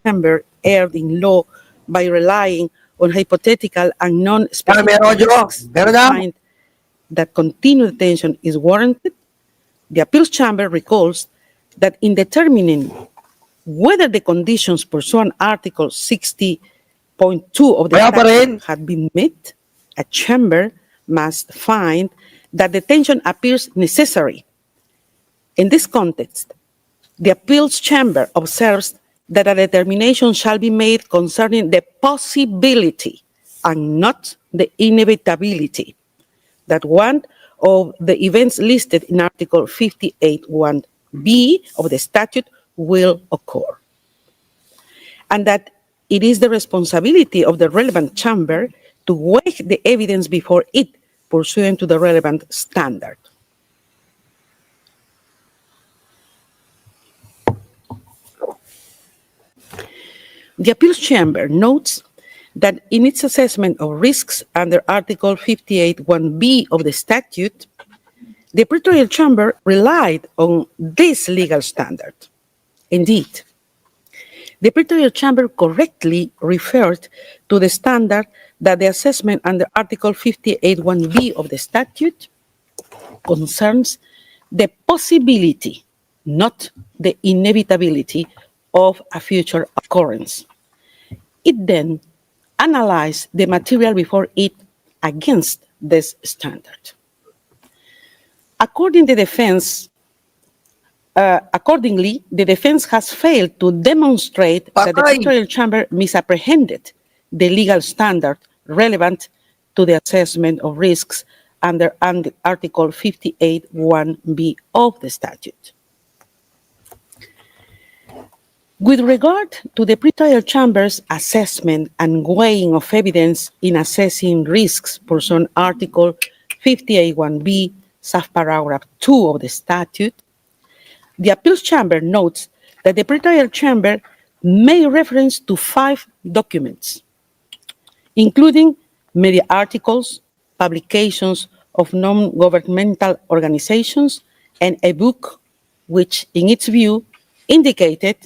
chamber erred in law by relying on hypothetical and non-specific Meron audio. risks Meron to na. find that continued detention is warranted, the appeals chamber recalls that in determining whether the conditions pursuant Article 60.2 of the Kaya pa rin. statute had been met, a chamber must find that detention appears necessary. In this context, the appeals chamber observes that a determination shall be made concerning the possibility and not the inevitability that one of the events listed in Article 58(1)(b) of the statute will occur, and that it is the responsibility of the relevant chamber to weigh the evidence before it pursuant to the relevant standard. The appeals chamber notes that in its assessment of risks under Article 58(1)(b) of the statute, the pretorial chamber relied on this legal standard. Indeed, the pretorial chamber correctly referred to the standard that the assessment under Article 58(1)(b) of the statute concerns the possibility, not the inevitability, of a future occurrence. It then analyzed the material before it against this standard. Accordingly, the defense has failed to demonstrate that the pretorial chamber misapprehended the legal standard relevant to the assessment of risks under Article 58(1)(b) of the statute. With regard to the pretorial chamber's assessment and weighing of evidence in assessing risks pursuant Article 58(1)(b), subparagraph 2 of the statute, the appeals chamber notes that the pretorial chamber made reference to 5 documents, including media articles, publications of non-governmental organizations, and a book which, in its view, indicated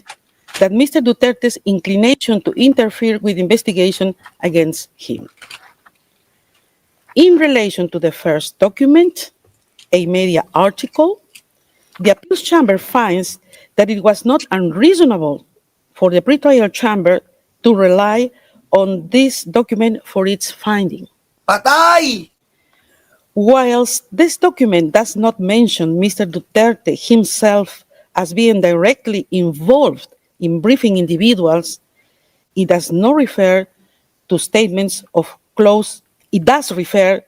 that Mr. Duterte's inclination to interfere with investigation against him. In relation to the first document, a media article, the appeals chamber finds that it was not unreasonable for the pretorial chamber to rely on this document for its finding. Patay! Whilst this document does not mention Mr. Duterte himself as being directly involved in briefing individuals, it does not refer to statements of close, it does refer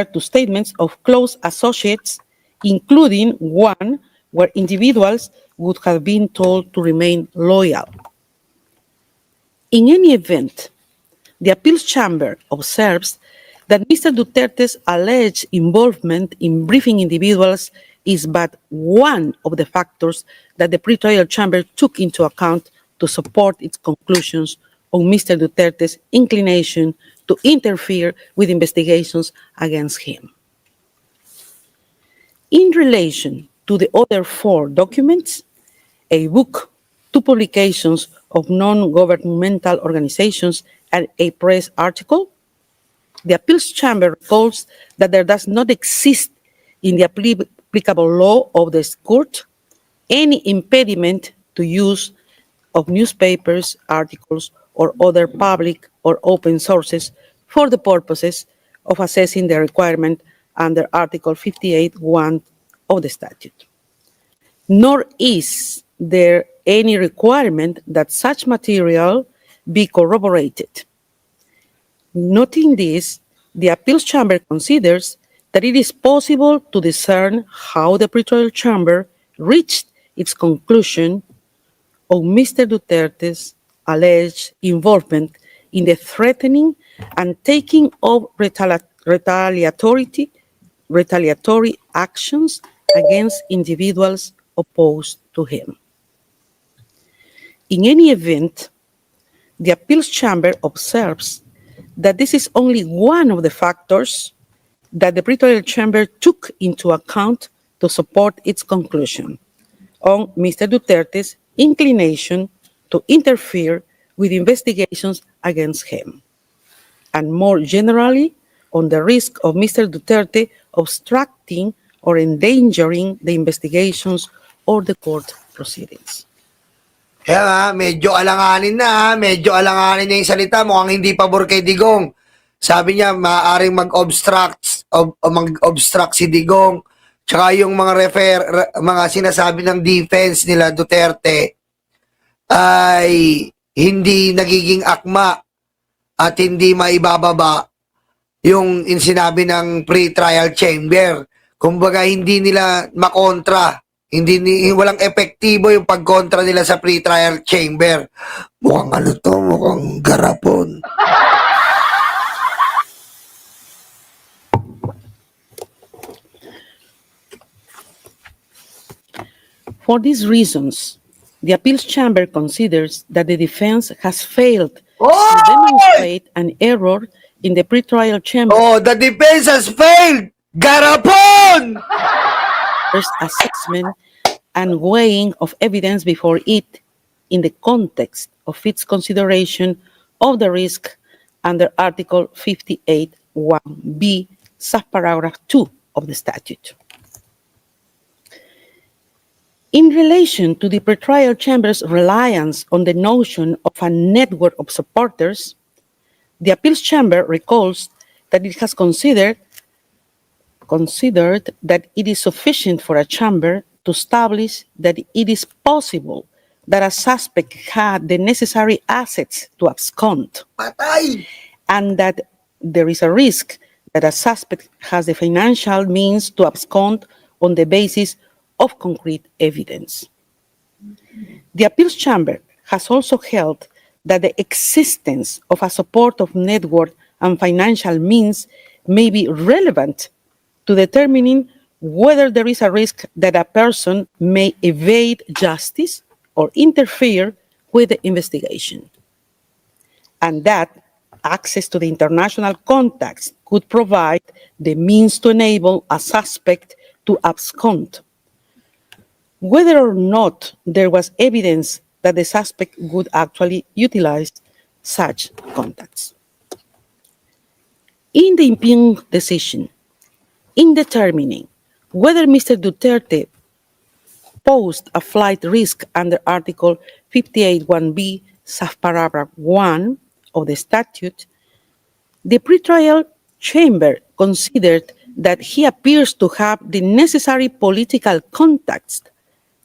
to statements of close associates, including one where individuals would have been told to remain loyal. In any event, the appeals chamber observes that Mr. Duterte's alleged involvement in briefing individuals is but one of the factors that the pretorial chamber took into account to support its conclusions on Mr. Duterte's inclination to interfere with investigations against him. In relation to the other 4 documents, a book, 2 publications of non-governmental organizations, and a press article, the appeals chamber recalls that there does not exist in the applicable law of the court any impediment to use of newspapers, articles, or other public or open sources for the purposes of assessing the requirement under Article 58(1) of the statute. Nor is there any requirement that such material be corroborated. Noting this, the appeals chamber considers that it is possible to discern how the pretorial chamber reached its conclusion on Mr. Duterte's alleged involvement in the threatening and taking of retaliatory actions against individuals opposed to him. In any event, the appeals chamber observes that this is only one of the factors that the pretorial chamber took into account to support its conclusion on Mr. Duterte's inclination to interfere with investigations against him, and more generally, on the risk of Mr. Duterte obstructing or endangering the investigations or the court proceedings. Kaya nga, medyo alanganin na yung salita, mukhang hindi pabor kay Digong. Sabi niya, maaaring mag-obstruct si Digong. Tsaka yung mga sinasabi ng defense nila Duterte ay hindi nagiging akma at hindi maibababa yung sinabi ng pre-trial chamber. Kumbaga, hindi nila makontra. Walang epektibo yung pagkontra nila sa pre-trial chamber. Mukhang garapon. For these reasons, the appeals chamber considers that the defense has failed to demonstrate an error in the pretrial chamber. Oh, the defense has failed! Garapon! First assessment and weighing of evidence before it in the context of its consideration of the risk under Article 58(1)(b), subparagraph 2 of the statute. In relation to the pretrial chamber's reliance on the notion of a network of supporters, the appeals chamber recalls that it has considered that it is sufficient for a chamber to establish that it is possible that a suspect had the necessary assets to abscond, and that there is a risk that a suspect has the financial means to abscond on the basis of concrete evidence. The appeals chamber has also held that the existence of a supportive network and financial means may be relevant to determining whether there is a risk that a person may evade justice or interfere with the investigation, and that access to the international contacts could provide the means to enable a suspect to abscond, whether or not there was evidence that the suspect would actually utilize such contacts. In the impugned decision, in determining whether Mr. Duterte posed a flight risk under Article 58(1)(b), subparagraph 1 of the statute, the pretrial chamber considered that he appears to have the necessary political contacts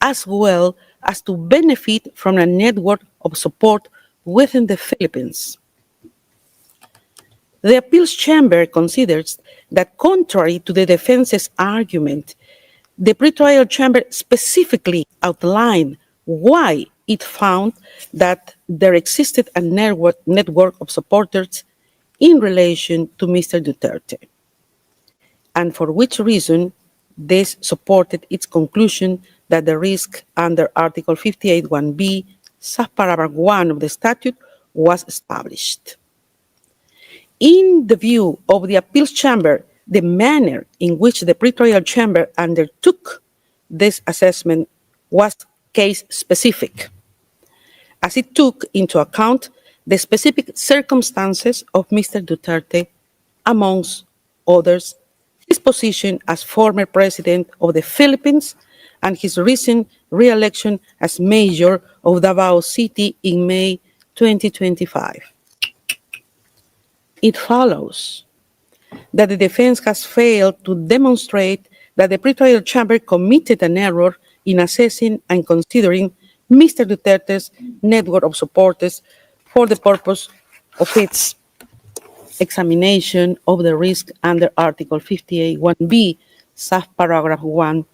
as well as to benefit from a network of support within the Philippines. The appeals chamber considers that contrary to the defense's argument, the pretrial chamber specifically outlined why it found that there existed a network of supporters in relation to Mr. Duterte, and for which reason this supported its conclusion that the risk under Article 58(1)(b), subparagraph 1 of the statute was established. In the view of the appeals chamber, the manner in which the pretrial chamber undertook this assessment was case-specific, as it took into account the specific circumstances of Mr. Duterte, amongst others, his position as former president of the Philippines and his recent re-election as mayor of Davao City in May 2025. It follows that the defense has failed to demonstrate that the pretrial chamber committed an error in assessing and considering Mr. Duterte's network of supporters for the purpose of its examination of the risk under Article 58(1)(b), subparagraph 1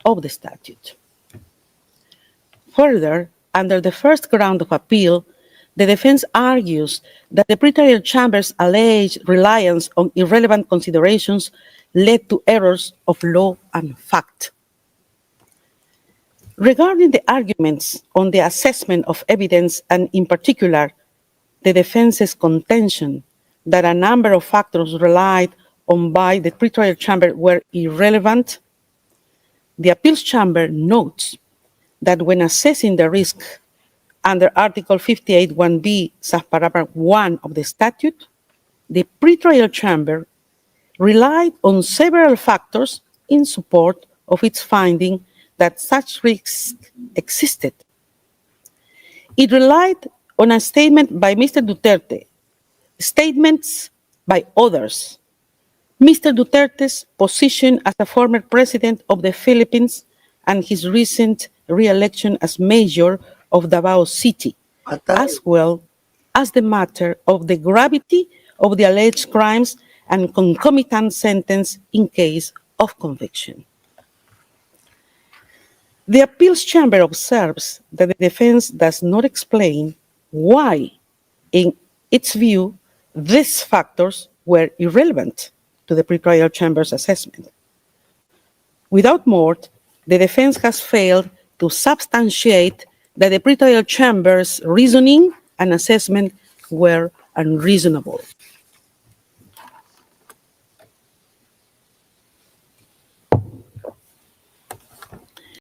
of the statute. Further, under the first ground of appeal, the defense argues that the pretrial chamber's alleged reliance on irrelevant considerations led to errors of law and fact. Regarding the arguments on the assessment of evidence, and in particular, the defense's contention that a number of factors relied on by the pretrial chamber were irrelevant, the appeals chamber notes that when assessing the risk Under Article 58(1)(b), subparagraph 1 of the statute, the pretrial chamber relied on several factors in support of its finding that such risks existed. It relied on a statement by Mr. Duterte, statements by others, Mr. Duterte's position as a former president of the Philippines and his recent re-election as mayor of Davao City, as well as the matter of the gravity of the alleged crimes and concomitant sentence in case of conviction. The appeals chamber observes that the defense does not explain why, in its view, these factors were irrelevant to the pretrial chamber's assessment. Without more, the defense has failed to substantiate that the pretrial chamber's reasoning and assessment were unreasonable.